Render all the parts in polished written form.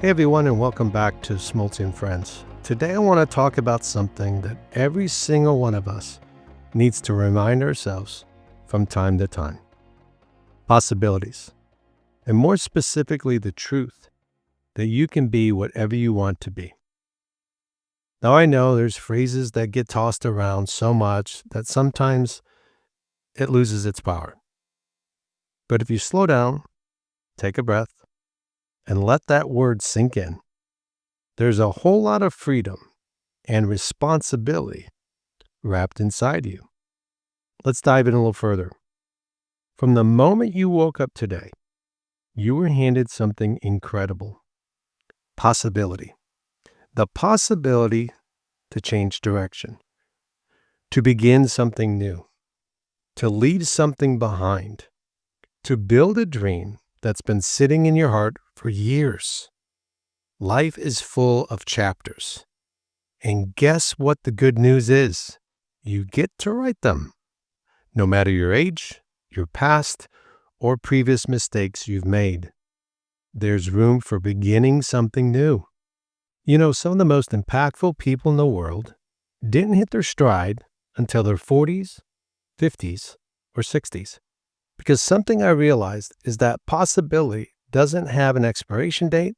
Hey everyone, and welcome back to Smoltzy and Friends. Today I want to talk about something that every single one of us needs to remind ourselves from time to time. Possibilities. And more specifically, the truth that you can be whatever you want to be. Now I know there's phrases that get tossed around so much that sometimes it loses its power. But if you slow down, take a breath, and let that word sink in, there's a whole lot of freedom and responsibility wrapped inside you. Let's dive in a little further. From the moment you woke up today, you were handed something incredible. Possibility. The possibility to change direction, to begin something new, to leave something behind, to build a dream that's been sitting in your heart for years. Life is full of chapters. And guess what the good news is? You get to write them. No matter your age, your past, or previous mistakes you've made, there's room for beginning something new. You know, some of the most impactful people in the world didn't hit their stride until their 40s, 50s, or 60s. Because something I realized is that possibility doesn't have an expiration date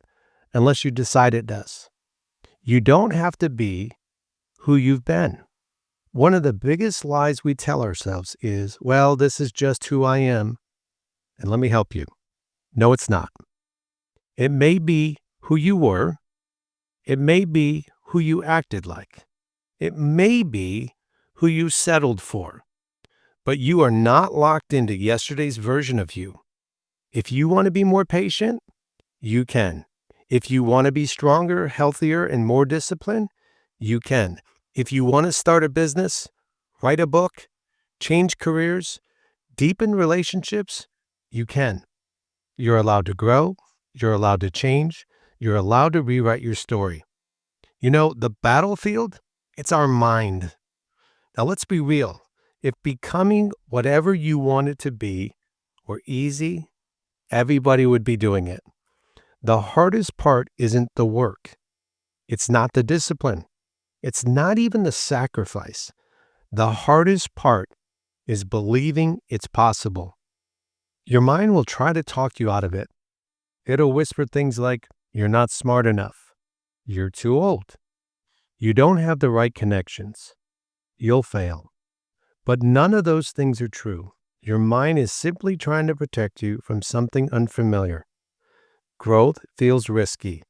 unless you decide it does. You don't have to be who you've been. One of the biggest lies we tell ourselves is, well, this is just who I am, and let me help you. No, it's not. It may be who you were. It may be who you acted like. It may be who you settled for. But you are not locked into yesterday's version of you. If you want to be more patient, you can. If you want to be stronger, healthier, and more disciplined, you can. If you want to start a business, write a book, change careers, deepen relationships, you can. You're allowed to grow. You're allowed to change. You're allowed to rewrite your story. You know, the battlefield, it's our mind. Now let's be real. If becoming whatever you want it to be were easy, everybody would be doing it. The hardest part isn't the work. It's not the discipline. It's not even the sacrifice. The hardest part is believing it's possible. Your mind will try to talk you out of it. It'll whisper things like, you're not smart enough. You're too old. You don't have the right connections. You'll fail. But none of those things are true. Your mind is simply trying to protect you from something unfamiliar. Growth feels risky.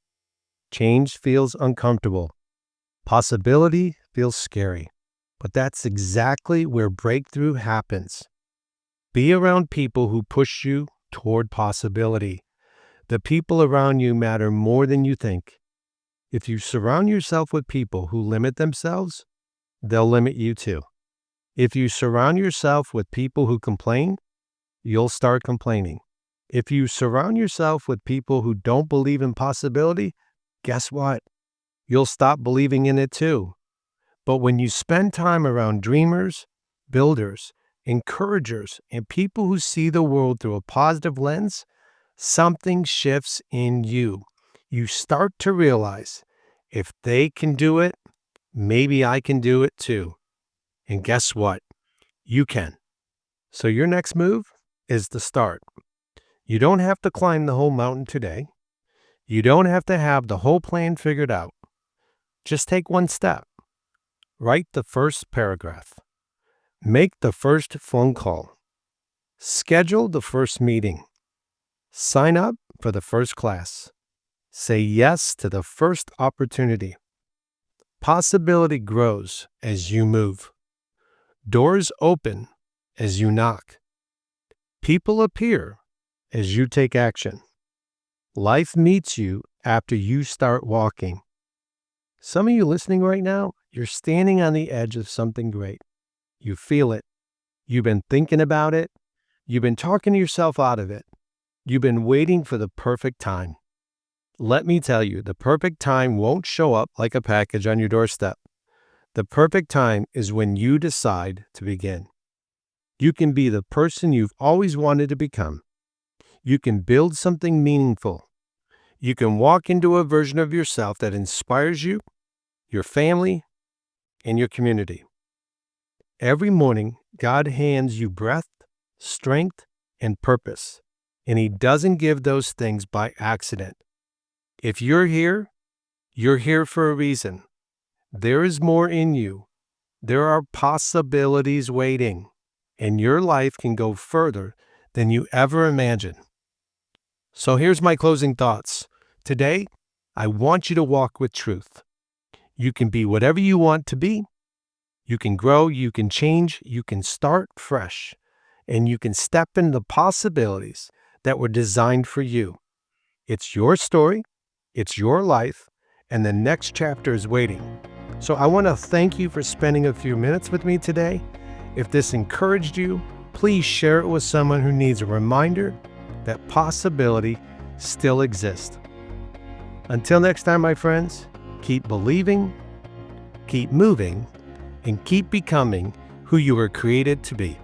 Change feels uncomfortable. Possibility feels scary. But that's exactly where breakthrough happens. Be around people who push you toward possibility. The people around you matter more than you think. If you surround yourself with people who limit themselves, they'll limit you too. If you surround yourself with people who complain, you'll start complaining. If you surround yourself with people who don't believe in possibility, guess what? You'll stop believing in it too. But when you spend time around dreamers, builders, encouragers, and people who see the world through a positive lens, something shifts in you. You start to realize, if they can do it, maybe I can do it too. And guess what? You can. So your next move is the start. You don't have to climb the whole mountain today. You don't have to have the whole plan figured out. Just take one step. Write the first paragraph. Make the first phone call. Schedule the first meeting. Sign up for the first class. Say yes to the first opportunity. Possibility grows as you move. Doors open as you knock. People appear as you take action. Life meets you after you start walking. Some of you listening right now, you're standing on the edge of something great. You feel it. You've been thinking about it. You've been talking to yourself out of it. You've been waiting for the perfect time. Let me tell you, the perfect time won't show up like a package on your doorstep. The perfect time is when you decide to begin. You can be the person you've always wanted to become. You can build something meaningful. You can walk into a version of yourself that inspires you, your family, and your community. Every morning, God hands you breath, strength, and purpose, and He doesn't give those things by accident. If you're here for a reason. There is more in you. There are possibilities waiting, and your life can go further than you ever imagined. So here's my closing thoughts. Today, I want you to walk with truth. You can be whatever you want to be. You can grow, you can change, you can start fresh, and you can step into the possibilities that were designed for you. It's your story, it's your life, and the next chapter is waiting. So I want to thank you for spending a few minutes with me today. If this encouraged you, please share it with someone who needs a reminder that possibility still exists. Until next time, my friends, keep believing, keep moving, and keep becoming who you were created to be.